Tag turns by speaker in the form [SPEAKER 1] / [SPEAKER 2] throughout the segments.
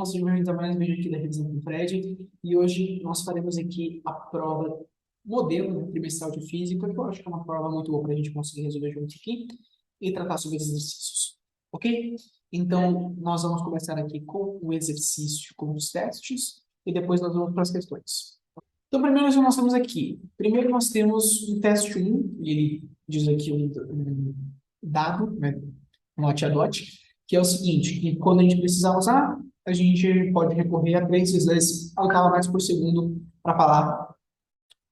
[SPEAKER 1] Então, sejam bem-vindos a mais um vídeo aqui da Revisão com o Fred. E hoje nós faremos aqui a prova modelo trimestral de física, que eu acho que é uma prova muito boa para a gente conseguir resolver junto aqui e tratar sobre os exercícios. Ok? Então, nós vamos começar aqui com o exercício, com os testes, e depois nós vamos para as questões. Então, primeiro nós temos aqui. Primeiro nós temos o teste 1, e ele diz aqui um dado, né, note a dot, que é o seguinte, que quando a gente precisar usar, a gente pode recorrer a 3 vezes a oitava metros por segundo para falar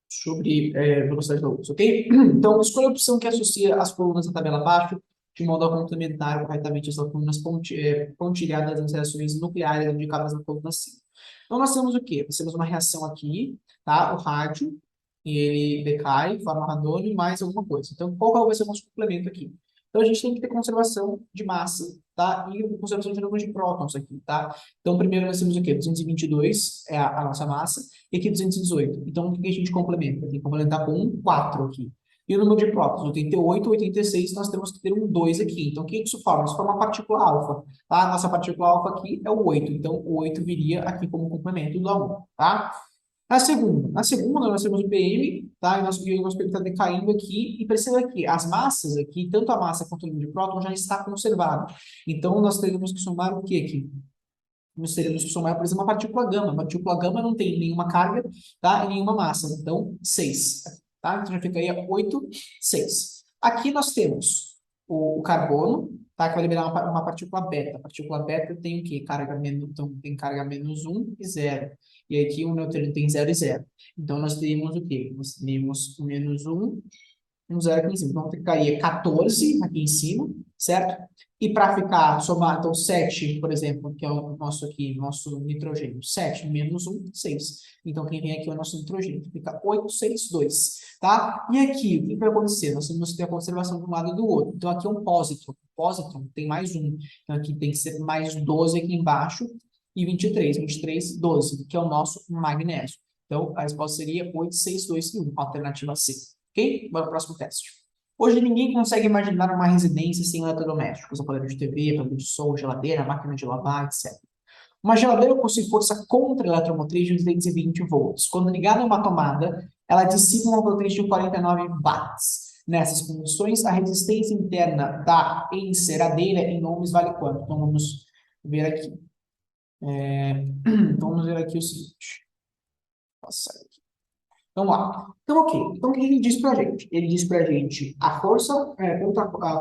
[SPEAKER 1] sobre velocidade da luz, ok? Então, escolha a opção que associa as colunas da tabela abaixo, de modo a complementar corretamente as colunas pontilhadas das reações nucleares indicadas na coluna acima. Então, nós temos o quê? Nós temos uma reação aqui, tá? O rádio, e ele decai, forma radônio, mais alguma coisa. Então, qual vai ser o nosso complemento aqui? Então, a gente tem que ter conservação de massa, tá? E conservação de número de prótons aqui, tá? Então, primeiro nós temos o quê? 222 é a nossa massa, e aqui 218. Então, o que a gente complementa? Tem que complementar com um 4 aqui. E o número de prótons, 88, 86, nós temos que ter um 2 aqui. Então, o que isso forma? Isso forma uma partícula alfa, tá? A nossa partícula alfa aqui é o 8. Então, o 8 viria aqui como complemento do A1, tá? Na segunda nós temos o PM, tá? E o nosso PM está decaindo aqui, e perceba que as massas aqui, tanto a massa quanto o número de prótons, já está conservado. Então, nós teremos que somar o que aqui? Nós teremos que somar, por exemplo, a partícula gama. A partícula gama não tem nenhuma carga, tá? E nenhuma massa. Então, 6, tá? Então, já ficaria 8, 6. Aqui nós temos o carbono, tá? Que vai liberar uma partícula beta. A partícula beta tem o quê? Carga menos, então, tem carga menos 1 e 0. E aqui o neutrino tem 0 e 0. Então, nós teríamos o quê? Nós teríamos menos 1, um 0 aqui em cima. Então, ficaria 14 aqui em cima, certo? E para ficar somado, então 7, por exemplo, que é o nosso aqui, nosso nitrogênio. 7 menos 1, 6. Então, quem vem aqui é o nosso nitrogênio. Fica 8, 6, 2. Tá? E aqui, o que vai acontecer? Nós temos que ter a conservação de um lado e do outro. Então, aqui é um pósitron. Pósitron tem mais 1. Então, aqui tem que ser mais 12 aqui embaixo. E 23, 23, 12, que é o nosso magnésio. Então, a resposta seria 8, 6, 2 e 1. Alternativa C. Ok? Bora para o próximo teste. Hoje ninguém consegue imaginar uma residência sem eletrodomésticos, aparelho de TV, aparelho de som, geladeira, máquina de lavar, etc. Uma geladeira possui força contra-eletromotriz de 220 volts. Quando ligada a uma tomada, ela dissipa uma potência de 49 watts. Nessas condições, a resistência interna da enceradeira em ohms vale quanto? Então, vamos ver aqui. Então, vamos ver aqui o seguinte. Passar aqui. Então, lá. Então, ok. Então, o que ele diz para a gente? Ele diz para a gente a força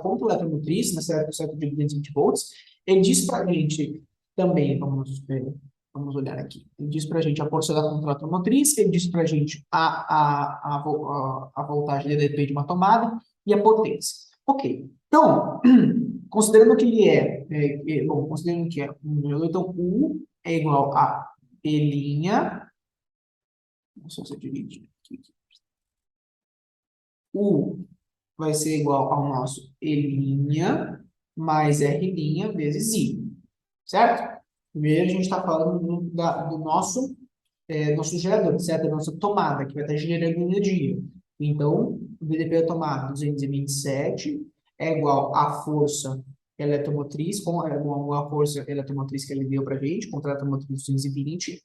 [SPEAKER 1] contra-eletromotriz, nessa certo de 220 volts. Ele diz para a gente também, vamos olhar aqui. Ele diz para a gente a força da contra-eletromotriz, ele diz para a gente a voltagem DDP de uma tomada e a potência. Ok. Então, considerando que ele bom, considerando que então, U é igual a P'. Nossa, se eu dividir aqui. U vai ser igual ao nosso E' mais R' vezes I. Certo? Primeiro a gente está falando do nosso gerador, certo? Da nossa tomada, que vai estar gerando energia. Então, o VDP da tomada 227 é igual à força eletromotriz, com a força eletromotriz que ele deu para a gente, contra a eletromotriz 220,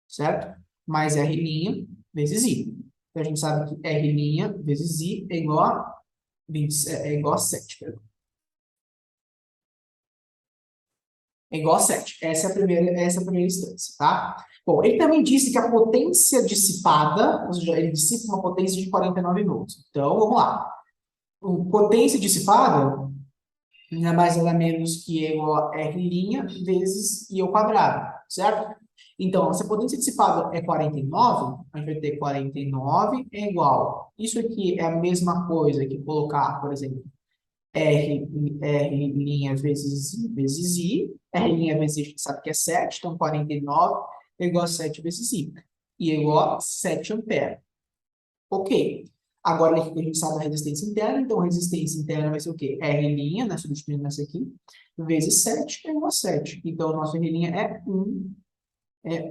[SPEAKER 1] certo? Mais R' vezes I. Então, a gente sabe que R' vezes I é igual a 7. Perdão. É igual a 7. Essa é a primeira instância, tá? Bom, ele também disse que a potência dissipada, ou seja, ele dissipa uma potência de 49 volts. Então, vamos lá. A potência dissipada não é mais nada menos que igual a R' vezes I ao quadrado, certo? Então, se a potência dissipada é 49, a gente vai ter 49 é igual. Isso aqui é a mesma coisa que colocar, por exemplo, R' vezes I. R' vezes I, a gente sabe que é 7, então 49 é igual a 7 vezes I. E é igual a 7 ampere. Ok. Agora a gente sabe a resistência interna, então a resistência interna vai ser o quê? R', né, substituindo essa aqui, vezes 7 é igual a 7. Então, o nosso R' é 1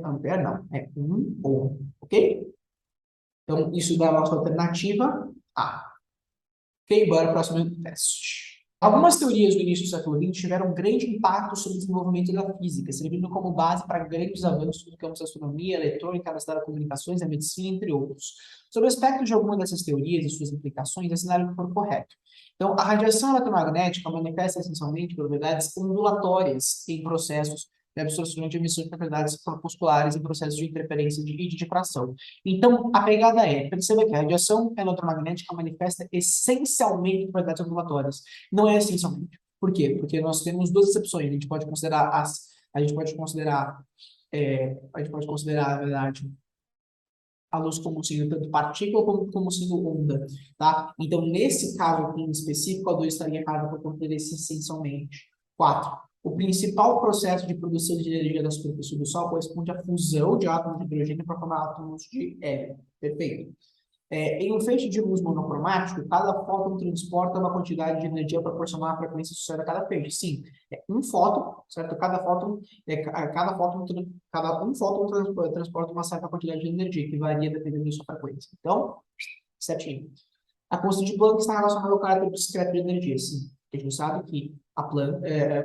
[SPEAKER 1] ampere, não, é 1 ohm, ok? Então, isso dá a nossa alternativa A. Ok, bora para o próximo teste. Algumas teorias do início do século XX tiveram um grande impacto sobre o desenvolvimento da física, servindo como base para grandes avanços no campo da astronomia, eletrônica, das telecomunicações, da medicina, entre outros. Sobre o aspecto de alguma dessas teorias e suas implicações, é cenário que for correto. Então, a radiação eletromagnética manifesta essencialmente propriedades ondulatórias em processos de absorção de emissões de propriedades corpusculares em processos de interferência e de difração. Então, a pegada é, perceba que a radiação eletromagnética manifesta essencialmente propriedades ondulatórias. Não é essencialmente. Por quê? Porque nós temos duas exceções. A gente pode considerar, na verdade, a luz como sendo tanto partícula como sendo onda, tá? Então, nesse caso aqui em específico, a 2 estaria errada por conta desse essencialmente. 4. O principal processo de produção de energia da superfície do Sol corresponde à fusão de átomos de hidrogênio para formar átomos de hélio. Perfeito. Em um feixe de luz monocromático, cada fóton transporta uma quantidade de energia proporcional à frequência associada a cada feixe. Sim, um fóton, certo? Cada um fóton transporta uma certa quantidade de energia, que varia dependendo da sua frequência. Então, certinho. A constante de Planck está relacionada ao caráter discreto de energia. Sim, a gente sabe que a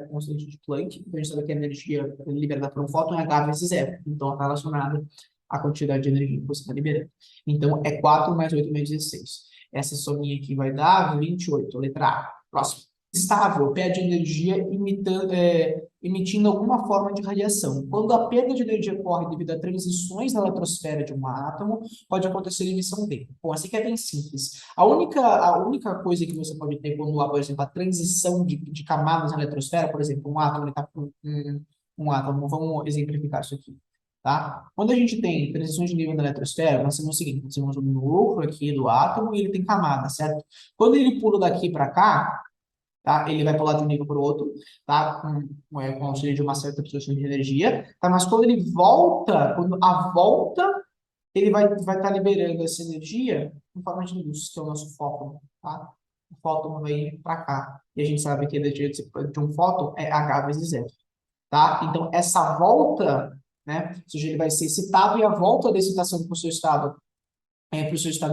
[SPEAKER 1] constante de Planck, a gente sabe que a energia liberada por um fóton é H vezes zero. Então, está relacionada à quantidade de energia que você está liberando. Então, é 4 mais 8 mais 16. Essa sominha aqui vai dar 28, letra A. Próximo. Estável, perde energia emitindo alguma forma de radiação. Quando a perda de energia ocorre devido a transições na eletrosfera de um átomo, pode acontecer a emissão dele. Bom, assim que é bem simples. A única coisa que você pode ter quando há, por exemplo, a transição de camadas na eletrosfera, por exemplo, um átomo está com um átomo, vamos exemplificar isso aqui. Tá? Quando a gente tem transições de nível na eletrosfera, nós temos o seguinte: nós temos o núcleo aqui do átomo e ele tem camada, certo? Quando ele pula daqui para cá, tá? Ele vai pular de um nível para o outro, tá? Com auxílio de uma certa absorção de energia, tá? Mas quando ele volta, quando a volta, ele vai estar liberando essa energia em forma de luz, que é o nosso fóton, tá? O fóton vai para cá. E a gente sabe que a energia de um fóton é H vezes zero, tá? Então, essa volta, né? Ou seja, ele vai ser excitado e a volta da excitação para o seu estado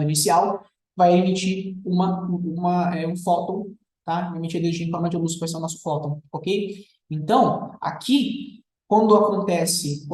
[SPEAKER 1] inicial, vai emitir um fóton, tá? Vai emitir energia em forma de luz, que vai ser o nosso fóton, ok? Então, aqui, quando acontece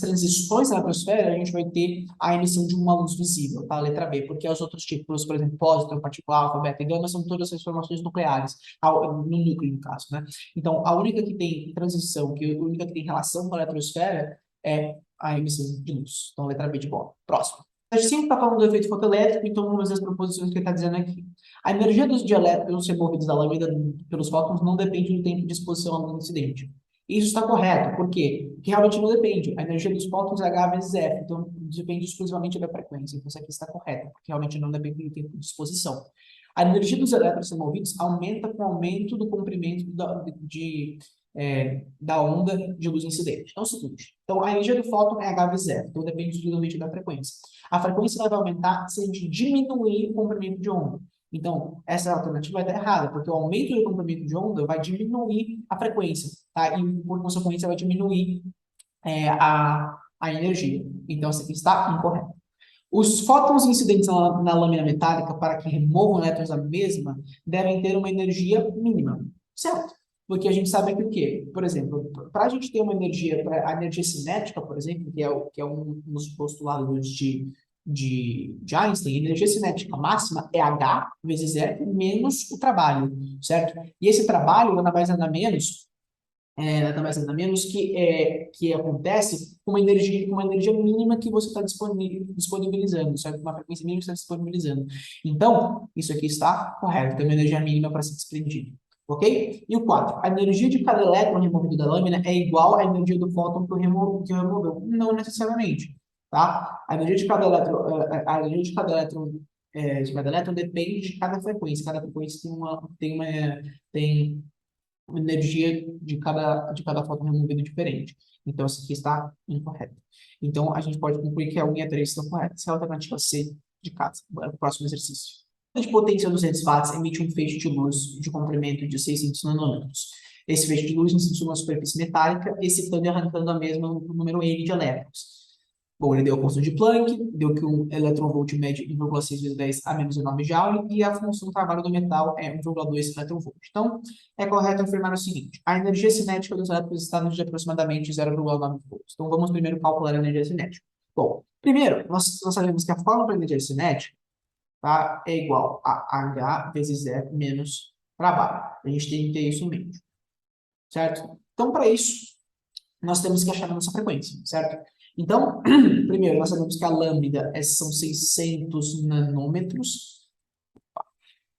[SPEAKER 1] transições na atmosfera, a gente vai ter a emissão de uma luz visível, tá? Letra B, porque os outros tipos, por exemplo, pósitron, partícula alfa, beta e gama, são todas as transformações nucleares, no núcleo, no caso, né? Então, a única que tem transição, a única que tem relação com a eletrosfera é a emissão de luz. Então, letra B de bola. Próximo. A gente sempre está falando do efeito fotoelétrico, então vamos ver as proposições que ele está dizendo aqui. A energia dos dielétrons removidos da lâmina pelos fótons não depende do tempo de exposição ao incidente. Isso está correto. Por quê? Porque realmente não depende. A energia dos fótons é H vezes F, então depende exclusivamente da frequência. Então isso aqui está correto, porque realmente não depende do tempo de exposição. A energia dos elétrons removidos aumenta com o aumento do comprimento da onda de luz incidente. Então é o seguinte, a energia do fóton é H vezes F, então depende exclusivamente da frequência. A frequência vai aumentar se a gente diminuir o comprimento de onda. Então, essa alternativa vai estar errada, porque o aumento do comprimento de onda vai diminuir a frequência, tá? E, por consequência, vai diminuir a energia. Então, essa aqui está incorreta. Os fótons incidentes na lâmina metálica, para que removam elétrons da mesma, devem ter uma energia mínima, certo? Porque a gente sabe que o quê? Por exemplo, para a gente ter uma energia, a energia cinética, por exemplo, que é um dos postulados de Einstein, a energia cinética máxima é H vezes F menos o trabalho, certo? E esse trabalho nada mais nada menos que acontece com uma energia mínima que você está disponibilizando, certo? Uma frequência mínima que você está disponibilizando. Então, isso aqui está correto, tem uma energia mínima para ser desprendida. Ok? E o 4. A energia de cada elétron removido da lâmina é igual à energia do fóton que removeu. Não necessariamente. Tá? A energia de cada elétron depende de cada frequência. Cada frequência tem uma energia de cada fóton removido diferente. Então, isso aqui está incorreto. Então, a gente pode concluir que a 1 e a 3 estão corretas. Essa é a alternativa C de casa. Bora para o próximo exercício. A de potência 200 watts emite um feixe de luz de comprimento de 600 nanômetros. Esse feixe de luz incide sobre uma superfície metálica, excitando e arrancando a mesma no número N de elétrons. Bom, ele deu a constante de Planck, deu que um eletronvolt mede 1,6 vezes 10 a menos 9 Joule, e a função do trabalho do metal é 1,2 eletronvolt. Então, é correto afirmar o seguinte: a energia cinética dos elétrons está de aproximadamente 0,9 volts. Então, vamos primeiro calcular a energia cinética. Bom, primeiro, nós sabemos que a fórmula para a energia cinética, tá, é igual a H vezes E menos trabalho. A gente tem que ter isso em mente, certo? Então, para isso, nós temos que achar a nossa frequência, certo? Então, primeiro, nós sabemos que a lambda são 600 nanômetros.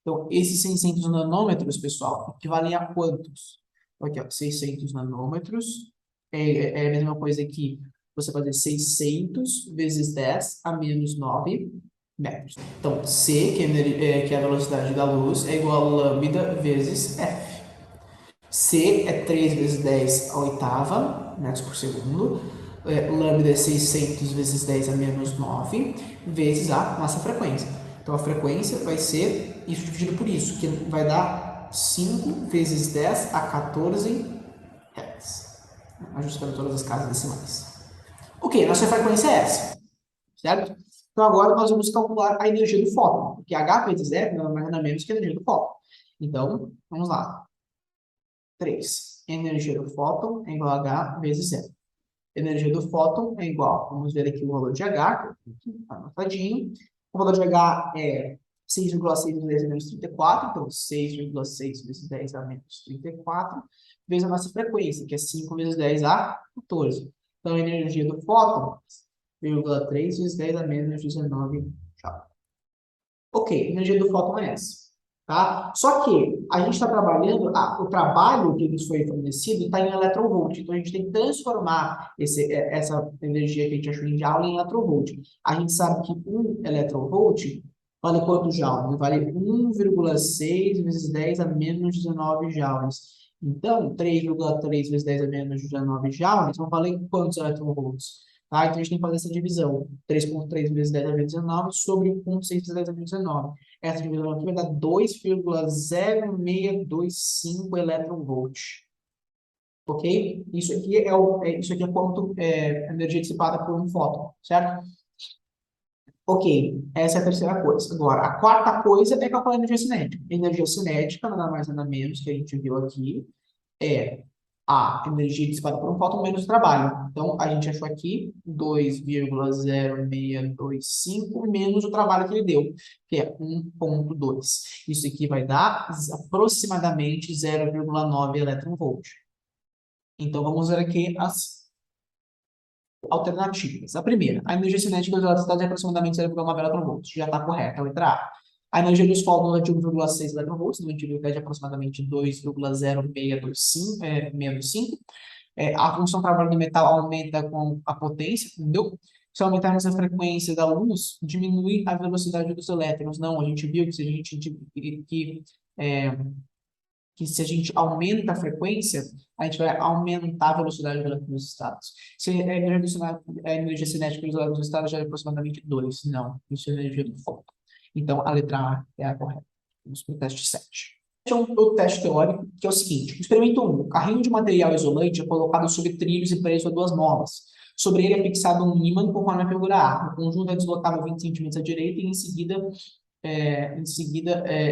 [SPEAKER 1] Então, esses 600 nanômetros, pessoal, equivalem a quantos? Aqui, ó, 600 nanômetros. É a mesma coisa que você fazer 600 vezes 10 a menos 9 metros. Então, C, que é a velocidade da luz, é igual a lambda vezes F. C é 3 vezes 10 a oitava metros por segundo. Lambda é 600 vezes 10 a menos 9 vezes a nossa frequência. Então, a frequência vai ser isso dividido por isso, que vai dar 5 vezes 10 a 14 Hz. Ajustando todas as casas decimais. Ok, nossa frequência é essa, certo? Então, agora nós vamos calcular a energia do fóton, porque H vezes F não é mais nada menos que a energia do fóton. Então, vamos lá. 3. Energia do fóton é igual a H vezes E. Energia do fóton é igual, vamos ver aqui o valor de H, que está anotadinho. O valor de H é 6,6 vezes 10 a menos 34, então 6,6 vezes 10 a menos 34, vezes a nossa frequência, que é 5 vezes 10 a 14. Então, a energia do fóton, 0,3 vezes 10 a menos 19 Joule. Ok, a energia do fóton é essa. Tá? Só que a gente está trabalhando, o trabalho que nos foi fornecido está em eletronvolt. Então, a gente tem que transformar essa energia que a gente achou em Joule em eletronvolt. A gente sabe que 1 eletronvolt vale quanto Joule? Vale 1,6 vezes 10 a menos 19 joules. Então, 3,3 vezes 10 a menos 19 joules vão valer quantos eletronvolts? Tá? Então, a gente tem que fazer essa divisão. 3,3 vezes 10 a menos 19 sobre 1,6 vezes 10 a menos 19. Essa divisão aqui vai dar 2,0625 eletronvolt. Ok? Isso aqui é quanto a energia dissipada por um fóton, certo? Ok, essa é a terceira coisa. Agora, a quarta coisa é calcular a energia cinética. Energia cinética, nada mais nada menos que a gente viu aqui, é a energia dissipada por um fóton menos o trabalho. Então, a gente achou aqui 2,0625 menos o trabalho que ele deu, que é 1,2. Isso aqui vai dar aproximadamente 0,9 eletronvolt. Então, vamos ver aqui as alternativas. A primeira, a energia cinética da eletricidade é aproximadamente 0,9 eletronvolts. Já está correta, a letra A. A energia dos fótons é de 1,6 eletronvolts, no antigo é de aproximadamente 2,0625. A função trabalho do metal aumenta com a potência, entendeu? Se aumentarmos a frequência da luz, diminui a velocidade dos elétrons. Não, a gente viu que se a gente é, que se a gente aumenta a frequência, a gente vai aumentar a velocidade dos elétrons estados. Se a energia cinética dos elétrons estados já é aproximadamente 2. Não, isso é energia do fóton. Então, a letra A é a correta. Vamos para o teste 7. Este é um teste teórico, que é o seguinte. Experimento 1. O carrinho de material isolante é colocado sobre trilhos e preso a duas molas. Sobre ele é fixado um ímã conforme a figura A. O conjunto é deslocado 20 centímetros à direita e em seguida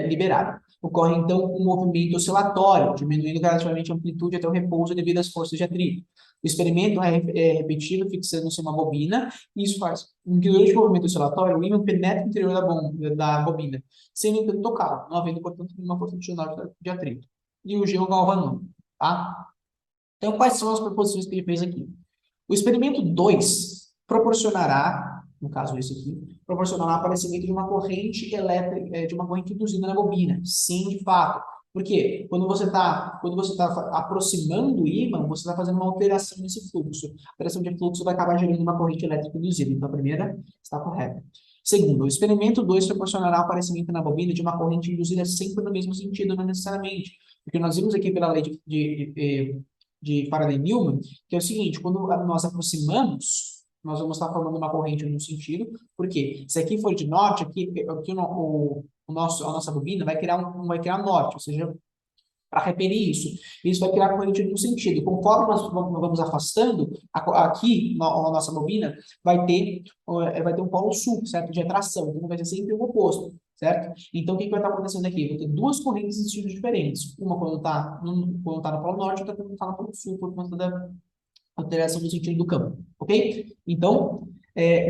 [SPEAKER 1] liberado. Ocorre, então, um movimento oscilatório, diminuindo gradativamente a amplitude até o repouso devido às forças de atrito. O experimento é repetido fixando-se uma bobina, e isso faz com que, durante o movimento oscilatório, o ímã penetre no interior da bobina, sem então tocá-la, não havendo, portanto, nenhuma força adicional de atrito. E o G é o galvanômetro, tá? Então, quais são as proposições que ele fez aqui? O experimento 2 proporcionará, no caso esse aqui, proporcionará o aparecimento de uma corrente elétrica, de uma corrente induzida na bobina. Sim, de fato. Por quê? Quando você tá aproximando o ímã, você está fazendo uma alteração nesse fluxo. A alteração de fluxo vai acabar gerando uma corrente elétrica induzida. Então, a primeira está correta. Segundo, o experimento 2 proporcionará o aparecimento na bobina de uma corrente induzida sempre no mesmo sentido, não necessariamente. Porque nós vimos aqui pela lei de Faraday-Newman, que é o seguinte: quando nós aproximamos, nós vamos estar formando uma corrente no sentido, porque se aqui for de norte, a nossa bobina vai criar norte, ou seja, para repelir isso. Isso vai criar corrente no sentido. Conforme nós vamos afastando, aqui na nossa bobina vai ter um polo sul, certo? De atração. Então vai ser sempre o oposto, certo? Então o que vai estar acontecendo aqui? Vai ter duas correntes de sentidos diferentes. Uma quando tá no polo norte, outra quando está no polo sul, por conta da alteração do sentido do campo, ok? Então,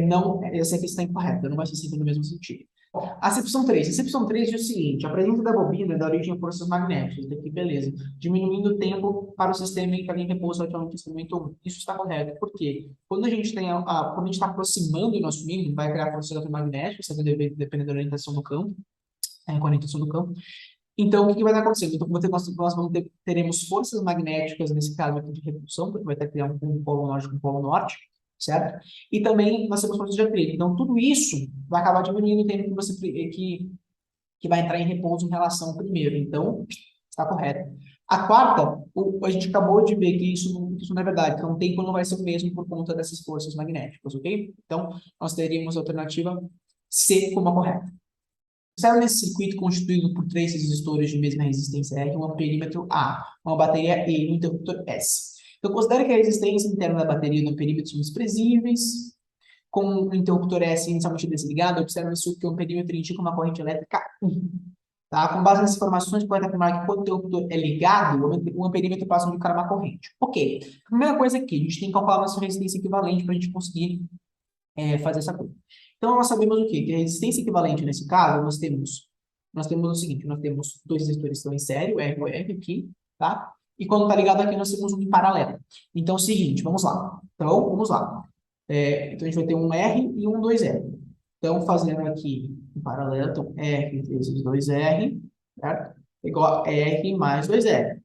[SPEAKER 1] não, essa aqui está incorreta, não vai ser sempre no mesmo sentido. Acepção 3. Acepção 3 diz o seguinte: a presença da bobina dá origem a forças magnéticas. Daqui, beleza. Diminuindo o tempo para o sistema em que alguém repousa atualmente o instrumento 1. Isso está correto. Por quê? Quando a gente está aproximando o nosso mínimo, vai criar forças eletromagnéticas, dependendo da orientação do campo, com a orientação do campo. Então, o que vai estar acontecendo? Então, teremos forças magnéticas, nesse caso aqui de repulsão, porque vai estar criando um polo norte com um polo norte, certo? E também nós temos forças de atrito. Então, tudo isso vai acabar diminuindo o tempo que vai entrar em repouso em relação ao primeiro. Então, está correto. A quarta, a gente acabou de ver que isso não é verdade. Então, o tempo não vai ser o mesmo por conta dessas forças magnéticas, ok? Então, nós teríamos a alternativa C como a correta. Observe nesse circuito constituído por três resistores de mesma resistência R, um perímetro A, uma bateria E e um interruptor S. Então, considere que a resistência interna da bateria e do perímetro são desprezíveis. Com o interruptor S inicialmente desligado, observe que o perímetro indica uma corrente elétrica 1. Tá? Com base nessas informações, pode afirmar que quando o interruptor é ligado, o amperímetro passa a indicar uma corrente. Ok. A primeira coisa aqui, a gente tem que calcular a nossa resistência equivalente para a gente conseguir fazer essa conta. Então, nós sabemos o quê? Que a resistência equivalente, nesse caso, nós temos o seguinte: nós temos dois resistores que estão em série, o R e o R aqui, tá? E quando está ligado aqui, nós temos um em paralelo. Então, é o seguinte, vamos lá. Então, vamos lá. Então, a gente vai ter um R e um 2R. Então, fazendo aqui em paralelo, então, R vezes 2R, certo? Igual a R mais 2R.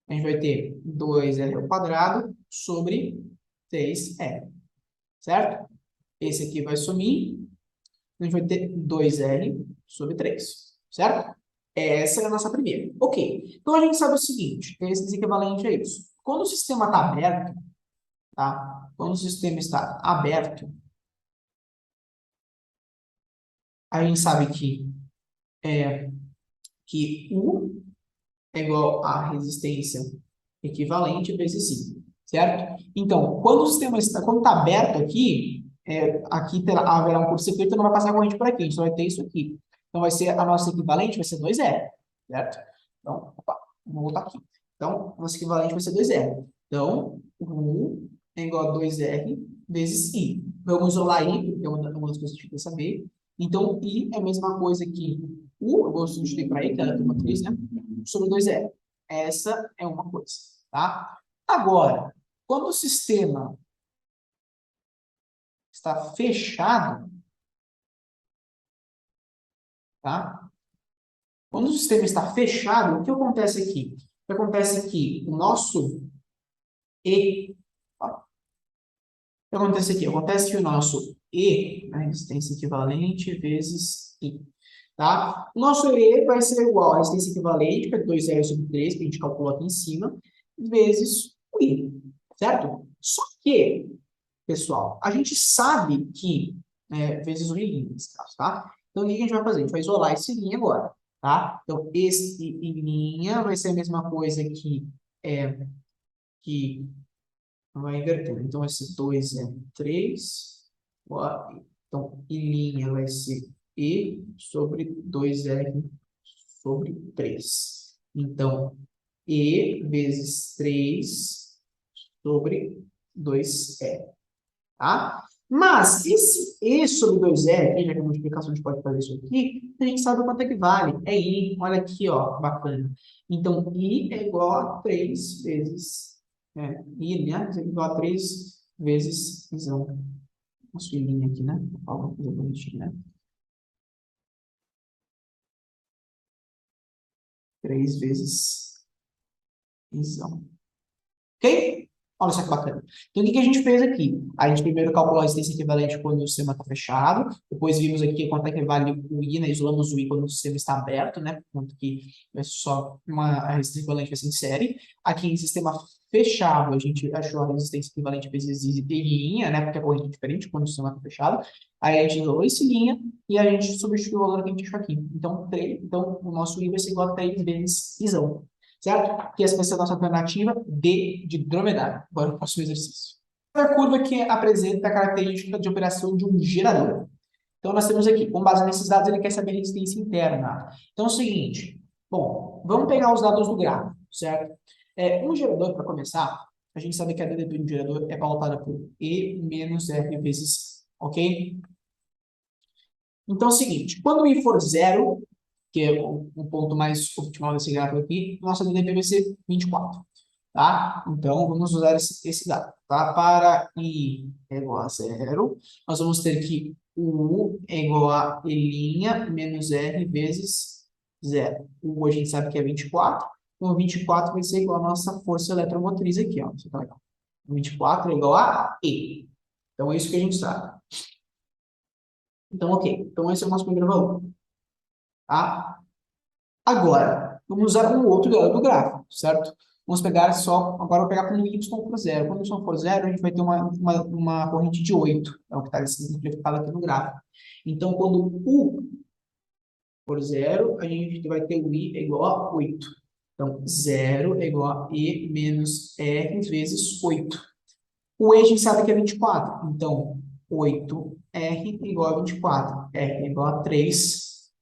[SPEAKER 1] A gente vai ter 2R ao quadrado sobre 3R, certo? Esse aqui vai sumir, a gente vai ter 2R sobre 3, certo? Essa é a nossa primeira. Ok. Então, a gente sabe o seguinte, esse equivalente a isso. Quando o sistema está aberto, tá? Quando o sistema está aberto, a gente sabe que U é igual a resistência equivalente vezes I, certo? Então, quando está aberto aqui, aqui haverá um curto-circuito, não vai passar corrente por aqui, a gente só vai ter isso aqui. Então, a nossa equivalente vai ser 2R, certo? Então, vamos voltar aqui. Então, a nossa equivalente vai ser 2R. Então, U é igual a 2R vezes I. Vamos isolar I, porque é uma das coisas que a gente precisa saber. Então, I é a mesma coisa que U, eu vou substituir para I, que é a matriz, né? Sobre 2R. Essa é uma coisa, tá? Agora, quando o sistema está fechado, tá? Quando o sistema está fechado, o que acontece aqui? O que acontece aqui? O nosso E, ó, o que acontece aqui? Acontece que o nosso E, a resistência equivalente vezes I, tá? O nosso E vai ser igual à resistência equivalente, que é 2R sobre 3, que a gente calculou aqui em cima, vezes o I, certo? Só que, pessoal, a gente sabe que, vezes o I nesse caso, tá? Então, o que a gente vai fazer? A gente vai isolar esse linha agora, tá? Então, esse I linha vai ser a mesma coisa que vai inverter. Então, esse 2 é 3. Então, I linha vai ser E sobre 2R sobre 3. Então, E vezes 3 sobre 2R, tá? Mas esse E sobre 2R, aqui, já que é uma multiplicação, a gente pode fazer isso aqui, a gente sabe quanto é que vale. É I, olha aqui, ó, bacana. Então, I é igual a 3 vezes... I, né? É igual a 3 vezes... Nossa, linha aqui, né? Alguma coisa bonitinha, né? 3 vezes isão. Ok? Olha só que bacana. Então, o que a gente fez aqui? A gente primeiro calculou a resistência equivalente quando o sistema está fechado, depois vimos aqui quanto é que vale o I, né? Isolamos o I quando o sistema está aberto, né? Quanto que é só a resistência equivalente vai ser em série. Aqui em sistema fechado, a gente achou a resistência equivalente vezes I linha, né? Porque a corrente é diferente quando o sistema está fechado. Aí a gente isolou esse linha e a gente substituiu o valor que a gente achou aqui. Então, o nosso I vai ser igual a 3 vezes Isão. certo? Que essa vai ser a nossa alternativa D de dromedário. Agora o próximo exercício. A curva que apresenta a característica de operação de um gerador. Então, nós temos aqui, com base nesses dados, ele quer saber a resistência interna. Então, é o seguinte, bom, vamos pegar os dados do gráfico, certo? Um gerador, para começar, a gente sabe que a DDP do gerador é pautada por E menos R vezes C, ok? Então, é o seguinte, quando I for zero, que é o ponto mais optimal desse gráfico aqui, nossa DDP vai ser 24, tá? Então, vamos usar esse dado, tá? Para I é igual a zero, nós vamos ter que U é igual a E' menos R vezes zero. U a gente sabe que é 24, então 24 vai ser igual a nossa força eletromotriz aqui, ó. Isso tá legal. 24 é igual a E. Então, é isso que a gente sabe. Então, ok. Então, esse é o nosso primeiro valor, tá? Agora, vamos usar um outro lado do gráfico, certo? Vamos pegar só, agora eu vou pegar quando y for zero. Quando y for zero, a gente vai ter uma corrente de 8, é o que está simplificado aqui no gráfico. Então, quando u for zero, a gente vai ter o i é igual a 8. Então, zero é igual a e menos r vezes 8. O e a gente sabe que é 24. Então, 8r igual a 24. R igual a 3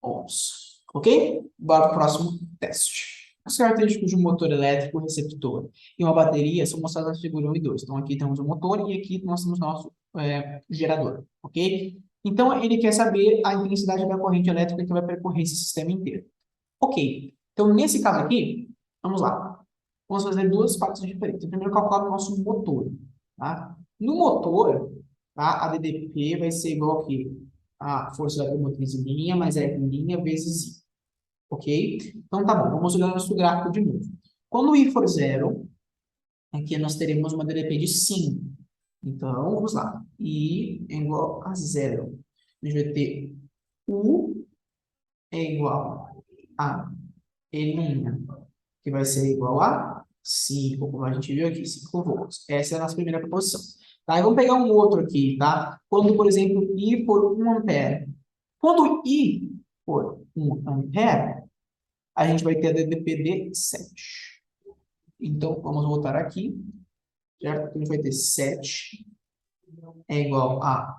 [SPEAKER 1] ohms. Ok? Bora para o próximo teste. As características de um motor elétrico receptor e uma bateria são mostradas na figura 1 e 2. Então, aqui temos o motor e aqui nós temos nosso gerador. Ok? Então, ele quer saber a intensidade da corrente elétrica que vai percorrer esse sistema inteiro. Ok. Então, nesse caso aqui, vamos lá. Vamos fazer duas partes diferentes. Primeiro, calcular o nosso motor. Tá? No motor, tá? A DDP vai ser igual aqui a força eletromotriz em linha mais R em linha vezes I. Ok? Então, tá bom. Vamos olhar o nosso gráfico de novo. Quando I for zero, aqui nós teremos uma DDP de 5. Então, vamos lá. I é igual a zero. A gente vai ter U é igual a E', que vai ser igual a 5, como a gente viu aqui, 5 volts. Essa é a nossa primeira proposição. Tá? E vamos pegar um outro aqui, tá? Quando, por exemplo, I for 1 ampere. Quando I for 1 ampere, a gente vai ter a DDP de 7. Então, vamos voltar aqui, certo? A gente vai ter 7 é igual a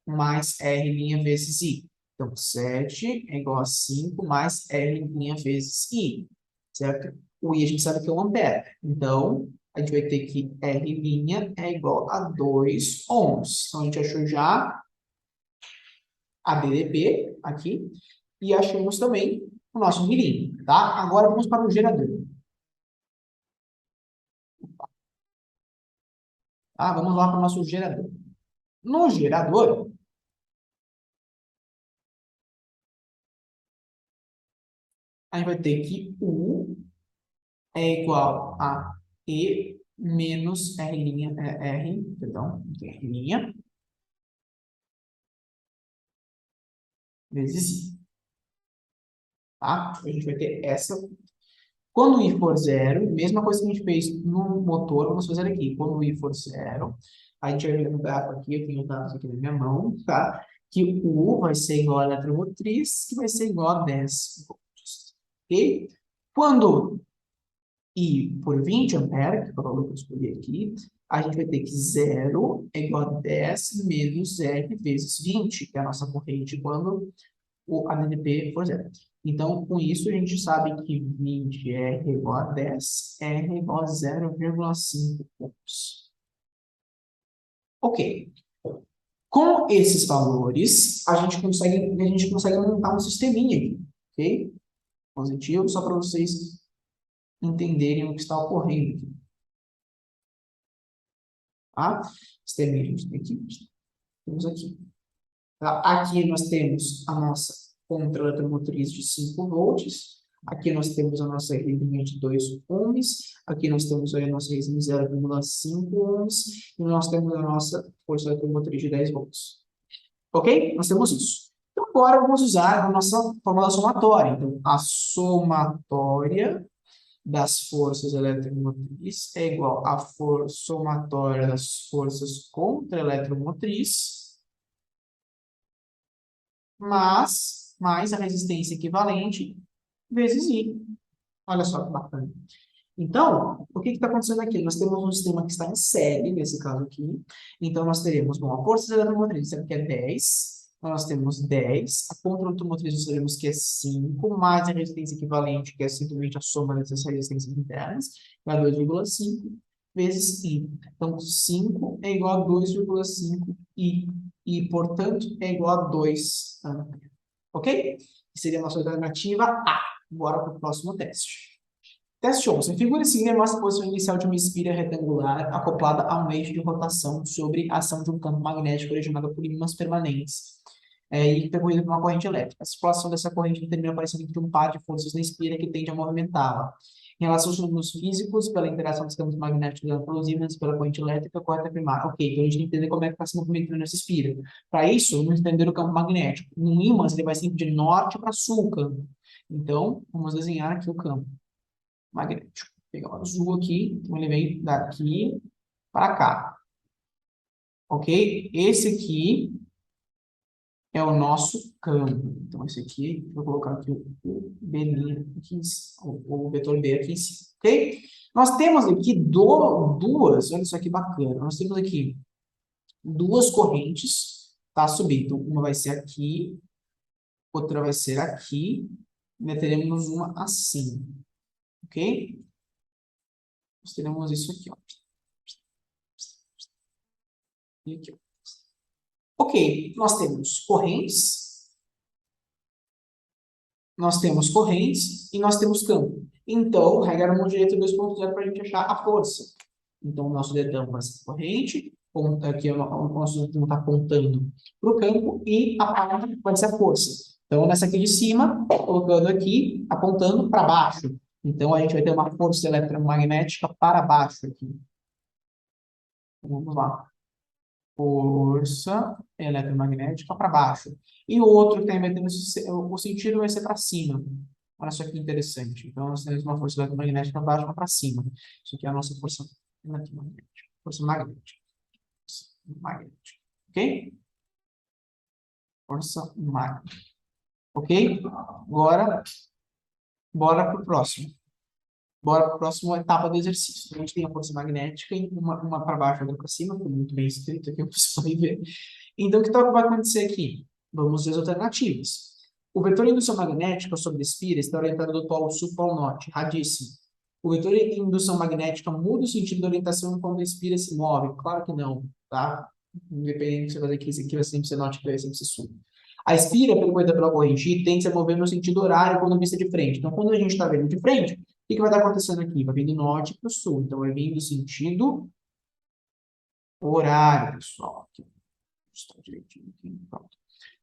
[SPEAKER 1] mais R' vezes I. Então, 7 é igual a 5 mais R' vezes I, certo? O I a gente sabe que é 1 ampere. Então, a gente vai ter que R' é igual a 2 ohms. Então, a gente achou já a DDP aqui e achamos também o nosso milímetro, tá? Agora, vamos para o gerador. Tá? Vamos lá para o nosso gerador. No gerador, a gente vai ter que U é igual a E menos R', vezes I. Tá? A gente vai ter essa. Quando I for zero, mesma coisa que a gente fez no motor, vamos fazer aqui. Quando I for zero, a gente vai ver no gráfico aqui, eu tenho os dados aqui na minha mão, tá? Que o U vai ser igual a eletromotriz, que vai ser igual a 10 volts. Ok? Quando I por 20 ampere, que é o valor que eu escolhi aqui, a gente vai ter que zero é igual a 10 menos R vezes 20, que é a nossa corrente quando o ADP for zero. Então, com isso, a gente sabe que 20 R igual a 10, R igual a 0,5 ohms. Ok. Com esses valores, a gente consegue montar um sisteminha aqui, ok? Positivo, só para vocês entenderem o que está ocorrendo aqui. Tá? Sisteminha a gente tem aqui, temos aqui. Tá? Aqui nós temos a nossa contra-eletromotriz de 5 volts. Aqui nós temos a nossa linha de 2 ohms. Aqui nós temos a nossa resina de 0,5 ohms. E nós temos a nossa força eletromotriz de 10 volts. Ok? Nós temos isso. Então, agora vamos usar a nossa fórmula somatória. Então, a somatória das forças eletromotrizes é igual à somatória das forças contra-eletromotriz mais a resistência equivalente vezes I. Olha só que bacana. Então, o que está acontecendo aqui? Nós temos um sistema que está em série, nesse caso aqui. Então, nós teremos, bom, a força eletromotriz, sabe que é 10. Então, nós temos 10. A contra-automotriz, nós sabemos que é 5, mais a resistência equivalente, que é simplesmente a soma dessas resistências internas, que é 2,5 vezes I. Então, 5 é igual a 2,5 I. E, portanto, é igual a 2 ampere. Ok? Que seria a nossa alternativa A. Bora para o próximo teste. Teste 11. A figura seguinte mostra a posição inicial de uma espira retangular acoplada a um eixo de rotação sobre a ação de um campo magnético originado por ímãs permanentes e percorrida por uma corrente elétrica. A circulação dessa corrente determina a aparição de um par de forças na espira que tende a movimentá-la. Em relação aos fenômenos físicos, pela interação dos campos magnéticos pelos ímãs e pela corrente elétrica, correta primária. Ok, então a gente tem que entender como é que está se movimentando essa espira. Para isso, vamos entender o campo magnético. No ímã, ele vai sempre de norte para sul, o campo. Então, vamos desenhar aqui o campo magnético. Vou pegar o azul aqui, então ele vem daqui para cá. Ok? Esse aqui é o nosso campo. Então, esse aqui, vou colocar aqui o B aqui, o vetor B aqui em cima. Ok? Nós temos aqui duas, olha só que bacana. Nós temos aqui duas correntes, tá? Subindo. Então, uma vai ser aqui, outra vai ser aqui. E teremos uma assim. Ok? Nós teremos isso aqui, ó. E aqui, ó. Ok, nós temos correntes e nós temos campo. Então, regra no direito 2.0 para a gente achar a força. Então, o nosso dedão vai ser corrente, aqui o nosso dedão está apontando para o campo e a palma vai ser a força. Então, nessa aqui de cima, colocando aqui, apontando para baixo. Então, a gente vai ter uma força eletromagnética para baixo aqui. Vamos lá. Força eletromagnética para baixo. E o outro também vai ter o sentido vai ser para cima. Olha só que interessante. Então, nós temos uma força eletromagnética para baixo e para cima. Isso aqui é a nossa força eletromagnética. Força magnética. Força magnética. Ok? Força magnética. Ok? Agora, bora para o próximo. Bora para a próxima etapa do exercício. Então, a gente tem a força magnética, uma para baixo e outra para cima, foi muito bem escrito aqui, vocês podem ver. Então, o que vai acontecer aqui? Vamos ver as alternativas. O vetor de indução magnética sobre a espira está orientado do polo sul para o polo norte, radíssimo. O vetor de indução magnética muda o sentido da orientação quando a espira se move? Claro que não, tá? Independente do que você fazer aqui vai sempre ser norte, vai sempre ser sul. A espira, percorrida pela corrente I, tende a se mover no sentido horário quando vista de frente. Então, quando a gente está vendo de frente, o que vai estar acontecendo aqui? Vai vir do norte para o sul. Então, vai vir do sentido horário, pessoal. Aqui. Está direitinho aqui. Pronto.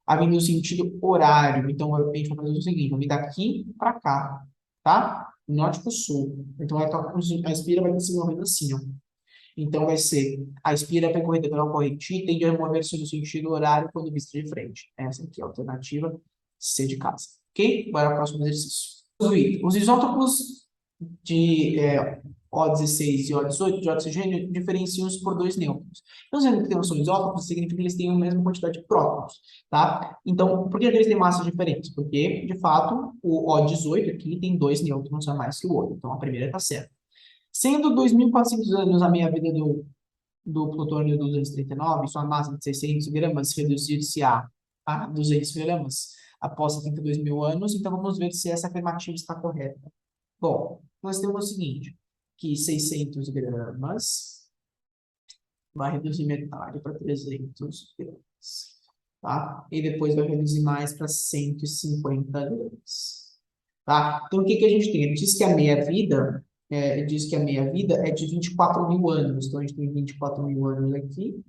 [SPEAKER 1] Vai vir no sentido horário. Então, a gente vai fazer o seguinte: vai vir daqui para cá, tá? Do norte para o sul. Então, a espira vai estar se movendo assim, ó. Então, vai ser a espira percorrida pela corrente I tende a mover-se no sentido horário quando vista de frente. Essa aqui é a alternativa C de casa. Ok? Bora para o próximo exercício. Os isótopos de O16 e O18 de oxigênio diferenciam-se por dois nêutrons. Então, sendo que são isótopos, significa que eles têm a mesma quantidade de prótons, tá? Então, por que eles têm massas diferentes? Porque, de fato, o O18 aqui tem dois nêutrons a mais que o outro. Então, a primeira está certa. Sendo 2.400 anos a meia-vida do plutônio 239, sua massa de 600 gramas reduzir-se a 200 gramas após 72 mil anos, então vamos ver se essa afirmativa está correta. Bom, nós temos o seguinte, que 600 gramas vai reduzir metade para 300 gramas, tá? E depois vai reduzir mais para 150 gramas, tá? Então, o que a gente tem? Ele diz que a meia-vida é de 24 mil anos. Então, a gente tem 24 mil anos aqui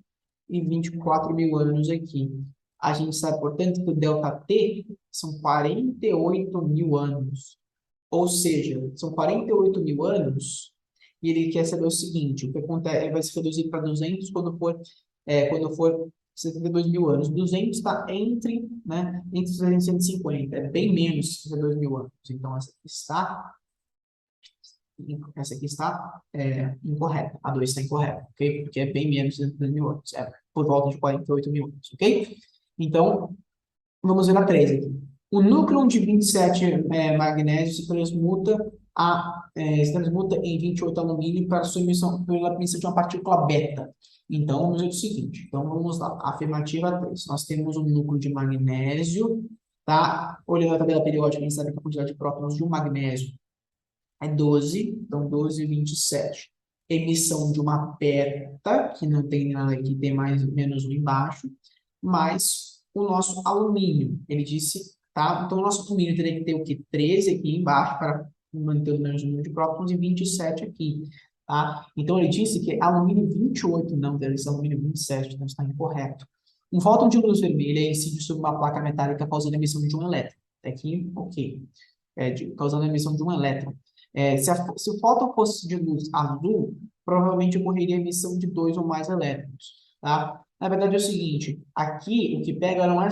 [SPEAKER 1] e 24 mil anos aqui. A gente sabe, portanto, que o ΔT são 48 mil anos. Ou seja, são 48 mil anos e ele quer saber o seguinte, o que acontece, ele vai se reduzir para 200 quando for 72 mil anos. 200 está entre 300 e 150, é bem menos que 72 mil anos. Então, essa aqui está incorreta. A 2 está incorreta, ok? Porque é bem menos de 72 mil anos. É por volta de 48 mil anos, ok? Então, vamos ver a 3 aqui. O núcleo de 27 magnésio se transmuta se transmuta em 28 alumínio para sua emissão, pela emissão de uma partícula beta. Então, vamos ver o seguinte. Então, vamos lá. Afirmativa 3. Nós temos um núcleo de magnésio, tá? Olhando a tabela periódica, a gente sabe que a quantidade de prótons de um magnésio é 12. Então, 12 e 27. Emissão de uma beta, que não tem nada aqui, tem mais menos um embaixo, mais o nosso alumínio. Ele disse, tá? Então, o nosso alumínio teria que ter o quê? 13 aqui embaixo para manter o mesmo número de prótons e 27 aqui, tá? Então, ele disse que alumínio 28, não, deve ser alumínio 27, então está incorreto. Um fóton de luz vermelha incide sobre uma placa metálica causando a emissão de um elétron. Até aqui, ok. Causando a emissão de um elétron. Se o fóton fosse de luz azul, provavelmente ocorreria a emissão de dois ou mais elétrons, tá? Na verdade é o seguinte, aqui o que pega não é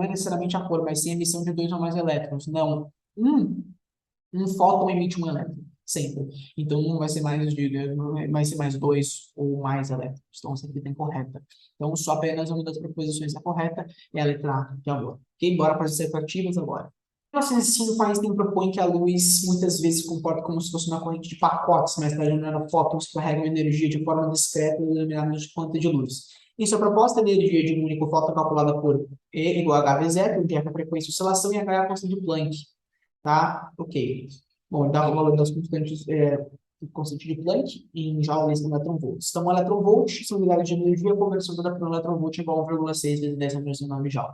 [SPEAKER 1] necessariamente a cor, mas sim a emissão de dois ou mais elétrons. Não, um fóton emite um elétron, sempre. Então não vai ser vai ser mais dois ou mais elétrons. Então essa aqui está incorreta. Então só apenas uma das proposições é correta, é a letra A, que é agora. Ok? Bora para as dissertativas agora. Em 1905, Einstein propõe que a luz muitas vezes se comporta como se fosse uma corrente de pacotes, mas denominada fótons que carregam energia de forma discreta, denominados de quanta de luz. Em sua proposta, a energia de um único fóton calculada por E igual a HV0, onde é a frequência de oscilação e H é a constante de Planck. Tá? Ok. Bom, dá o valor das constantes, constante de Planck em joules por eletronvolt. Então, um eletronvolt são unidades de energia, a conversão toda para um eletronvolt é igual a 1,6 vezes 10 a menos 9 joule.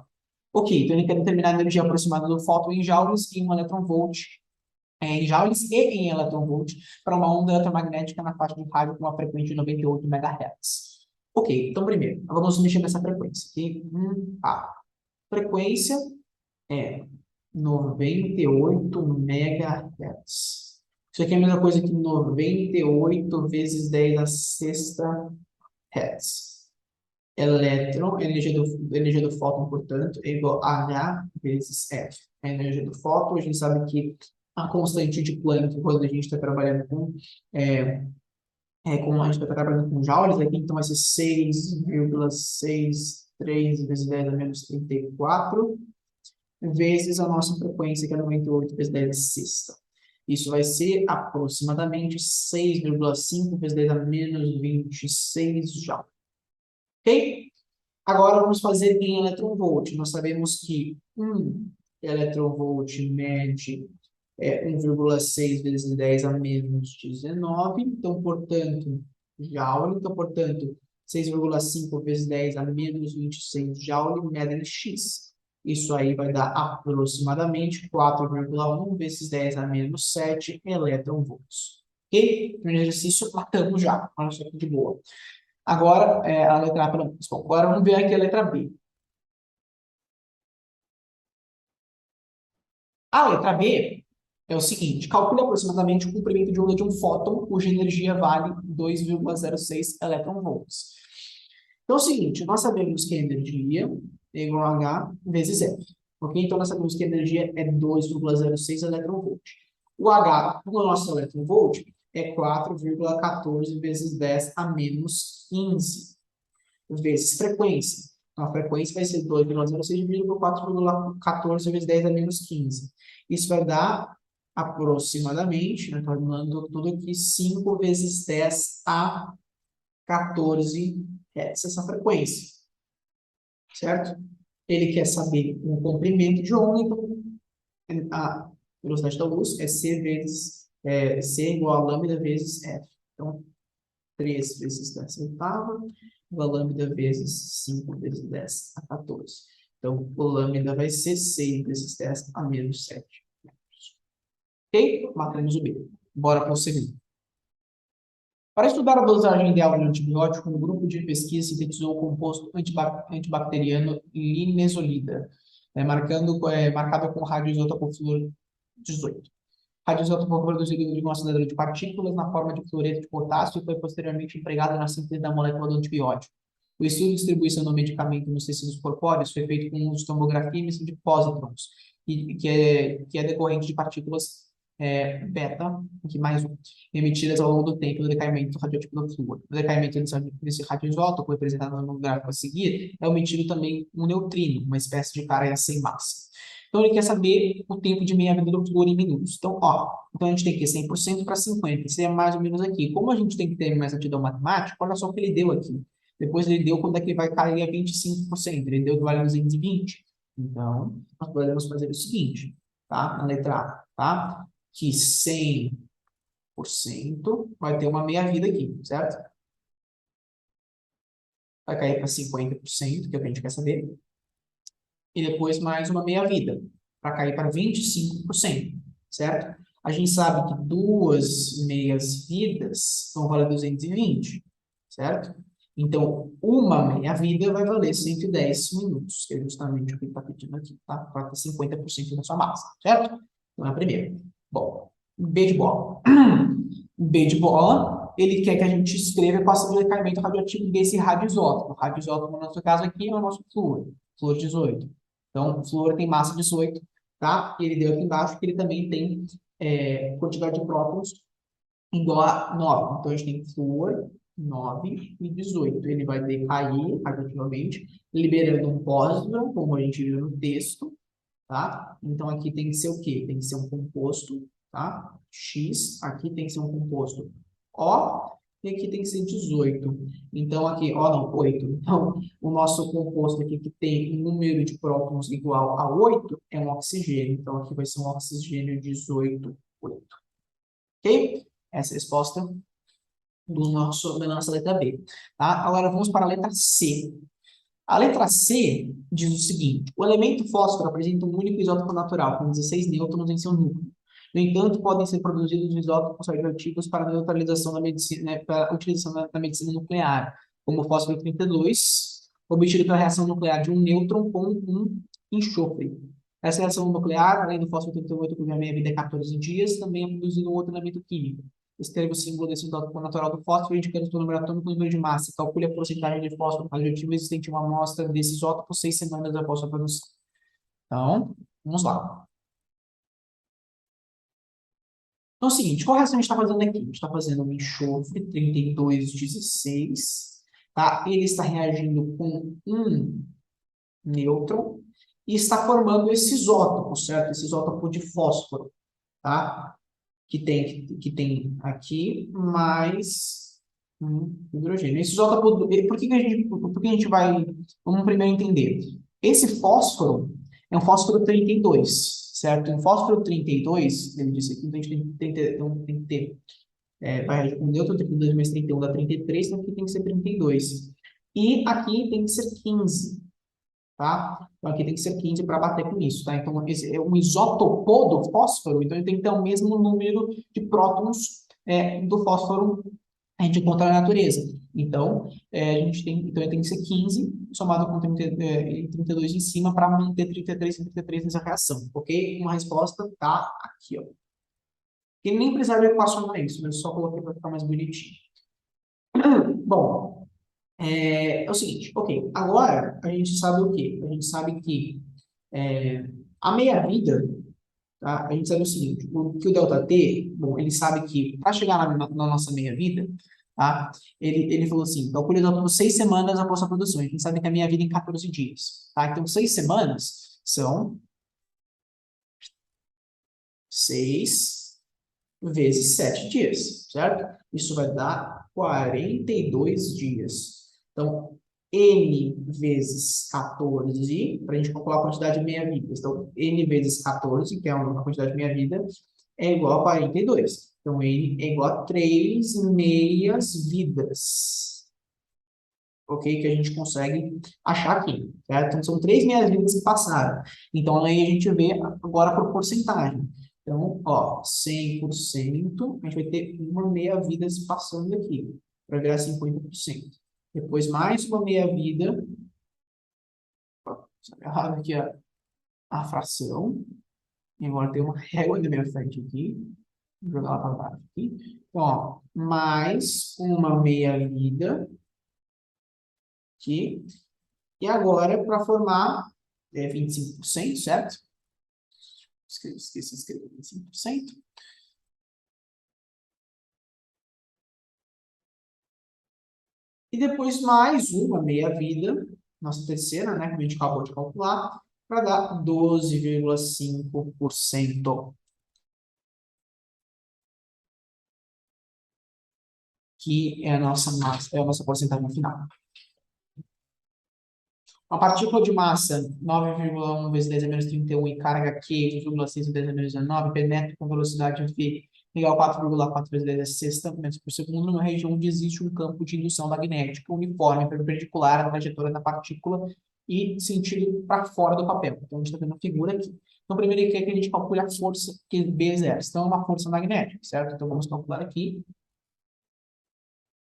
[SPEAKER 1] Ok, então ele quer determinar a energia aproximada do fóton em joules e um eletronvolt, em joules e em eletronvolt para uma onda eletromagnética na faixa de rádio com uma frequência de 98 MHz. Ok, então primeiro, vamos mexer nessa frequência. Okay? A frequência é 98 MHz. Isso aqui é a mesma coisa que 98 vezes 10 a sexta Hz. Elétron, energia do fóton, portanto, é igual a H vezes F. A energia do fóton, a gente sabe que a constante de Planck, quando a gente está trabalhando como a gente está trabalhando com joules, aqui então vai ser 6,63 vezes 10 a menos 34, vezes a nossa frequência, que é 98 vezes 10 a sexta. Isso vai ser aproximadamente 6,5 vezes 10 a menos 26 joules. Ok? Agora vamos fazer em eletronvolt. Nós sabemos que 1 eletronvolt mede 1,6 vezes 10 a menos 19. Então, portanto, joule. Então, portanto, 6,5 vezes 10 a menos 26 joule medem X. Isso aí vai dar aproximadamente 4,1 vezes 10 a menos 7 eletronvolts. Ok? No exercício, matamos já. Olha só que de boa. Agora, a letra A, bom, agora vamos ver aqui a letra B. A letra B é o seguinte, calcule aproximadamente o comprimento de onda de um fóton cuja energia vale 2,06 eletronvolts. Então é o seguinte, nós sabemos que a energia é igual a H vezes F. Ok? Então nós sabemos que a energia é 2,06 eletronvolt. O H, no nosso eletronvolt, é 4,14 vezes 10 a menos 15 vezes frequência. Então, a frequência vai ser 2,06 dividido por 4,14 vezes 10 a menos 15. Isso vai dar aproximadamente, né, tornando tudo aqui, 5 vezes 10 a 14 Hz, essa frequência. Certo? Ele quer saber o comprimento de onda, então a velocidade da luz é C igual a lambda vezes F. Então, 3 vezes 10 oitava, a lambda vezes 5 vezes 10 a 14. Então, o lambda vai ser 6 vezes 10 a menos 7. Ok? Matamos o B. Bora para o segundo. Para estudar a dosagem ideal de um antibiótico, um grupo de pesquisa sintetizou o composto antibacteriano linezolida, marcado com radioisótopo flúor 18. Radioisótopo foi produzido de um acelerador de partículas na forma de fluoreto de potássio e foi posteriormente empregado na síntese da molécula do antibiótico. O estudo de distribuição do medicamento nos tecidos corpóreos foi feito com uso de tomografia e emissão de pósitrons, que é decorrente de partículas beta, que mais um, emitidas ao longo do tempo do decaimento radioativo do flúor. O decaimento desse radioisótopo, representado no gráfico a seguir, é emitido também um neutrino, uma espécie de carga sem massa. Então, ele quer saber o tempo de meia-vida do flúor em minutos. Então, ó, então a gente tem que ir 100% para 50%, seria mais ou menos aqui. Como a gente tem que ter mais aptidão matemática, olha só o que ele deu aqui. Depois ele deu quando é que vai cair a 25%. Ele deu que vale 220. Então, nós podemos fazer o seguinte, tá? Na letra A, tá? Que 100% vai ter uma meia-vida aqui, certo? Vai cair para 50%, que é o que a gente quer saber. E depois mais uma meia-vida, para cair para 25%, certo? A gente sabe que duas meias-vidas vão valer 220, certo? Então, uma meia-vida vai valer 110 minutos, que é justamente o que ele está pedindo aqui, tá? Para ter 50% da sua massa, certo? Então, é a primeira. Bom, B de bola. B de bola, ele quer que a gente escreva qual seria o decaimento radioativo desse radioisótopo. O radioisótopo, no nosso caso aqui, é o nosso flúor, flúor 18. Então, o flúor tem massa 18, tá? E ele deu aqui embaixo que ele também tem quantidade de prótons igual a 9. Então, a gente tem flúor 9 e 18. Ele vai decair radioativamente, liberando um pósitron, como a gente viu no texto, tá? Então, aqui tem que ser o quê? Tem que ser um composto, tá? X, aqui tem que ser um composto O, e aqui tem que ser 18. Então, aqui, ó, não, 8. Então, o nosso composto aqui que tem um número de prótons igual a 8 é um oxigênio. Então, aqui vai ser um oxigênio 18, 8. Ok? Essa é a resposta da nossa letra B. Tá? Agora, vamos para a letra C. A letra C diz o seguinte: o elemento fósforo apresenta um único isótopo natural, com 16 nêutrons em seu núcleo. No entanto, podem ser produzidos isótopos radioativos para neutralização da medicina, para utilização na medicina nuclear, como o fósforo 32, obtido pela reação nuclear de um nêutron com um enxofre. Essa reação nuclear, além do fósforo 38, cuja meia-vida é 14 dias, também é produzido um outro elemento químico. Escreva o símbolo desse isótopo natural do fósforo, indicando o número atômico e o número de massa. Calcule a porcentagem de fósforo radioativo existente em uma amostra desse isótopo 6 semanas após sua produção. Então, vamos lá. Então é o seguinte, qual reação a gente está fazendo aqui? A gente está fazendo um enxofre 3216, tá? Ele está reagindo com um nêutron e está formando esse isótopo, certo? Esse isótopo de fósforo, tá? Que tem aqui mais hidrogênio. Esse isótopo, por que a gente vai, vamos primeiro entender. Esse fósforo é um fósforo 32, certo? Um fósforo 32, ele disse aqui, então a gente tem que ter, vai com nêutron 32 mais 31 dá 33, então aqui tem que ser 32. E aqui tem que ser 15, tá? Então aqui tem que ser 15 para bater com isso, tá? Então esse é um isótopo do fósforo, então ele tem que ter o mesmo número de prótons do fósforo a gente encontra na natureza. Então, então ele tem que ser 15 somado com 32 em cima para manter 33 e 33 nessa reação, ok? Uma resposta tá aqui, ó. Ele nem precisaria equacionar isso, mas eu só coloquei para ficar mais bonitinho. Bom, é o seguinte, ok, agora a gente sabe o quê? A gente sabe que a meia-vida, tá? A gente sabe o seguinte, que o ΔT, bom, ele sabe que para chegar na nossa meia-vida, tá? Ele falou assim, calcule por 6 semanas após a produção. A gente sabe que a meia-vida é em 14 dias, tá? Então, 6 semanas são 6 vezes 7 dias, certo? Isso vai dar 42 dias. Então, N vezes 14, para a gente calcular a quantidade de meia-vida. Então, N vezes 14, que é uma quantidade de meia-vida, é igual a 42. Então, N é igual a 3 meias-vidas. Ok? Que a gente consegue achar aqui, certo? Então, são 3 meias-vidas que passaram. Então, aí a gente vê agora por porcentagem. Então, ó, 100%, a gente vai ter uma meia-vida se passando aqui, para virar 50%. Depois, mais uma meia-vida. Errado aqui a fração. E agora tem uma régua na minha frente aqui. Vou jogar ela para baixo aqui. Então, ó, mais uma meia-vida aqui. E agora, para formar 25%, certo? Esqueci de escrever 25%. E depois mais uma meia-vida, nossa terceira, né, que a gente acabou de calcular, para dar 12,5%, que é a nossa massa, é a nossa porcentagem final. Uma partícula de massa 9,1 vezes 10 a menos 31 e carga Q 1,6 vezes 10 a menos 19 penetra com velocidade v igual a 4,4 vezes 10 a sexta metros por segundo numa região onde existe um campo de indução magnética uniforme perpendicular à trajetória da partícula e sentido para fora do papel. Então, a gente está vendo a figura aqui. Então, primeiro ele quer que a gente calcule a força que B exerce. Então, é uma força magnética, certo? Então, vamos calcular aqui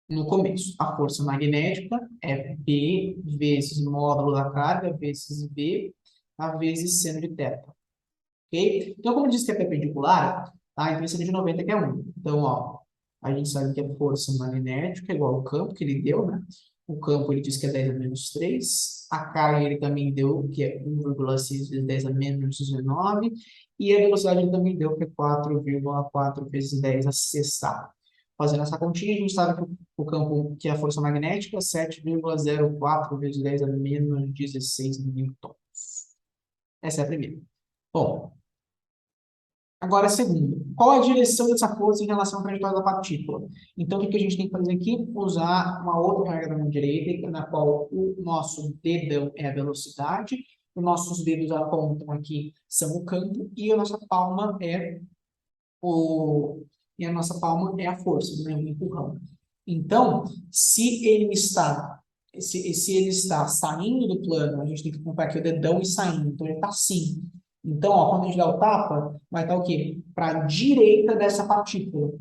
[SPEAKER 1] no começo. A força magnética é B vezes o módulo da carga, vezes B, a vezes seno de θ. Ok? Então, como eu disse que é perpendicular, a intensidade de 90 que é 1. Então, ó, a gente sabe que a força magnética é igual ao campo que ele deu, né? O campo ele diz que é 10 a menos 3. A carga ele também deu que é 1,6 vezes 10 a menos 19. E a velocidade ele também deu que é 4,4 vezes 10 a sexta. Fazendo essa continha, a gente sabe que o campo, que é a força magnética, é 7,04 vezes 10 a menos 16 newtons. Essa é a primeira. Bom, agora a segunda. Qual a direção dessa força em relação à trajetória da partícula? Então, o que a gente tem que fazer aqui? Usar uma outra regra da mão direita, na qual o nosso dedão é a velocidade, os nossos dedos apontam aqui são o campo, e a nossa palma é o, a força, né, o empurrão. Então, se ele está saindo do plano, a gente tem que comparar aqui o dedão e saindo, então ele está assim. Então, ó, quando a gente dá o tapa, vai estar o quê? Para a direita dessa partícula.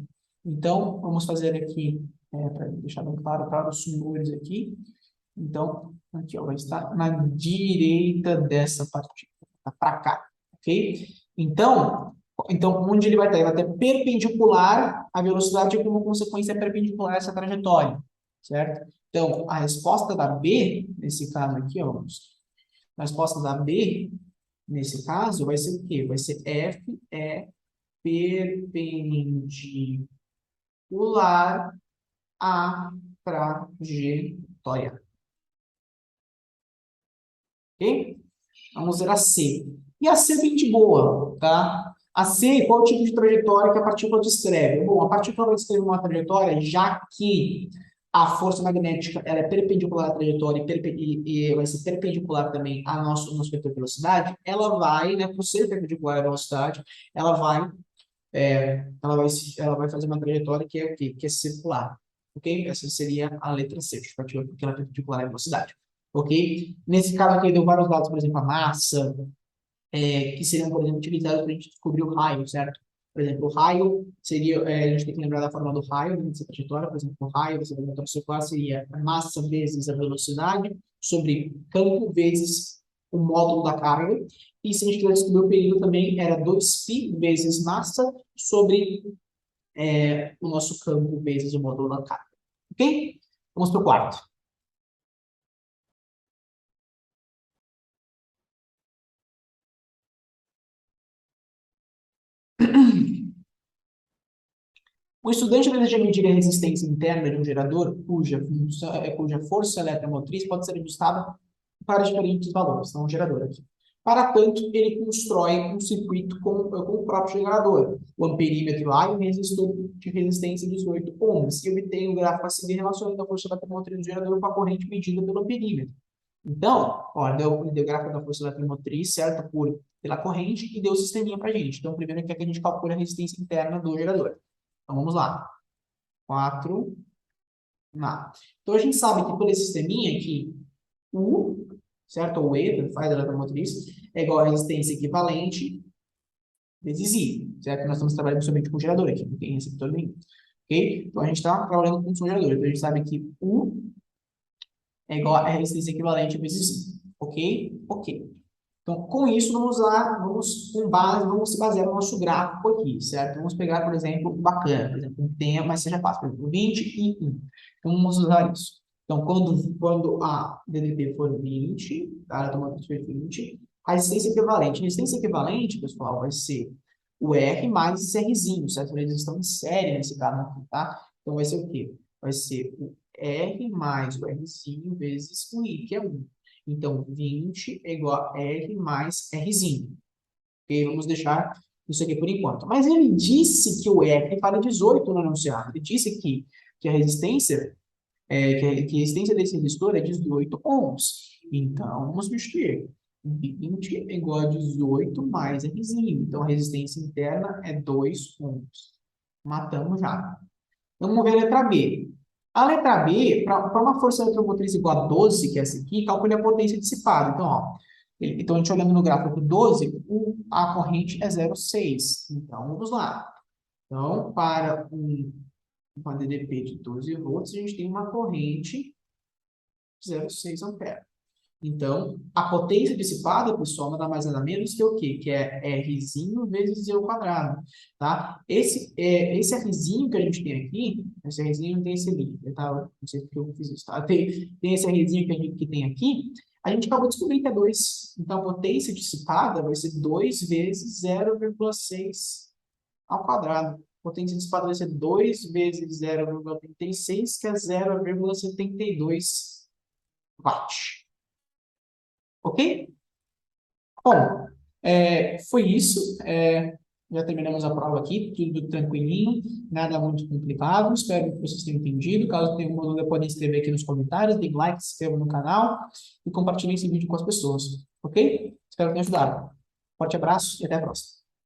[SPEAKER 1] Então, vamos fazer aqui, para deixar bem claro para os senhores aqui. Então, aqui ó, vai estar na direita dessa partícula, tá para cá, ok? Então, onde ele vai estar? Ele vai estar perpendicular à velocidade e, como consequência, perpendicular a essa trajetória, certo? Então, a resposta da B, nesse caso aqui, ó, a resposta da B, nesse caso, vai ser o quê? Vai ser F é perpendicular à trajetória, ok? Vamos ver a C. E a C é bem de boa, tá? A C, qual é o tipo de trajetória que a partícula descreve? Bom, a partícula vai descrever uma trajetória, já que a força magnética ela é perpendicular à trajetória e vai ser perpendicular também ao nosso vetor de velocidade, ela vai, né, por ser perpendicular à velocidade, ela vai, ela vai fazer uma trajetória que é o quê? Que é circular. Ok? Essa seria a letra C, porque ela é perpendicular à velocidade. Ok? Nesse caso aqui, deu vários dados, por exemplo, a massa, que seriam, por exemplo, utilizados para a gente descobrir o raio, certo? Por exemplo, o raio seria, a gente tem que lembrar da forma do raio dessa trajetória, por exemplo, o raio dessa trajetória circular seria a massa vezes a velocidade sobre campo vezes o módulo da carga. E se a gente quiser descobrir o período também, era 2π vezes massa sobre o nosso campo vezes o módulo da carga. Ok? Vamos para o quarto. O estudante deseja medir a resistência interna de um gerador cuja força eletromotriz pode ser ajustada para diferentes valores, então um gerador aqui. Para tanto, ele constrói um circuito com o próprio gerador, o amperímetro A e um resistor de resistência de 18 ohms, e obtém o gráfico a seguir relacionando a força eletromotriz do gerador com a corrente medida pelo amperímetro. Então, ó, deu o gráfico da força eletromotriz, certo? Pela corrente, e deu o sisteminha para a gente. Então, primeiro quer que a gente calcule a resistência interna do gerador. Então, vamos lá. 4 na. Então, a gente sabe que por esse sisteminha aqui, U, certo? Ou E, faz a eletromotriz, é igual a resistência equivalente vezes I, certo? Nós estamos trabalhando somente com gerador aqui, não tem receptor nenhum. Ok? Então, a gente está trabalhando com um gerador. Então, a gente sabe que U é igual a resistência equivalente vezes I. Ok? Ok. Então, com isso, vamos se basear no nosso gráfico aqui, certo? Vamos pegar, por exemplo, bacana, por exemplo, um tema, mas seja fácil, por exemplo, 20 e 1. Então, vamos usar isso. Então, quando a DDP for 20, tá? A tomada for 20, a resistência equivalente. A resistência equivalente, pessoal, vai ser o R mais esse Rzinho, certo? Eles estão em série nesse caso aqui, tá? Então, vai ser o quê? Vai ser o R mais o Rzinho vezes o I, que é 1. Então, 20 é igual a R mais Rzinho. Ok? Vamos deixar isso aqui por enquanto. Mas ele disse que o R vale 18 no enunciado. Ele disse que a resistência, que a resistência desse resistor é 18 ohms. Então, vamos substituir. 20 é igual a 18 mais Rzinho. Então, a resistência interna é 2 ohms. Matamos já. Vamos ver a letra B. A letra B, para uma força eletromotriz igual a 12, que é essa aqui, calcule a potência dissipada. Então, ó, então a gente olhando no gráfico 12, a corrente é 0,6. Então, vamos lá. Então, para uma DDP de 12 volts, a gente tem uma corrente de 0,6 ampere. Então, a potência dissipada, pessoal, nada mais nada menos que o quê? Que é Rzinho vezes Z ao quadrado, tá? Esse Rzinho que a gente tem aqui, esse Rzinho tem esse ali, tá? Não sei porque eu fiz isso, tá? Tem esse Rzinho que tem aqui, a gente acabou de descobrir que é 2. Então, a potência dissipada vai ser 2 vezes 0,6 ao quadrado. A potência dissipada vai ser 2 vezes 0,36, que é 0,72 watts. Ok? Bom, foi isso. Já terminamos a prova aqui, tudo tranquilinho, nada muito complicado. Espero que vocês tenham entendido. Caso tenham alguma dúvida, podem escrever aqui nos comentários, deem like, se inscrevam no canal e compartilhem esse vídeo com as pessoas. Ok? Espero que tenham ajudado. Forte abraço e até a próxima.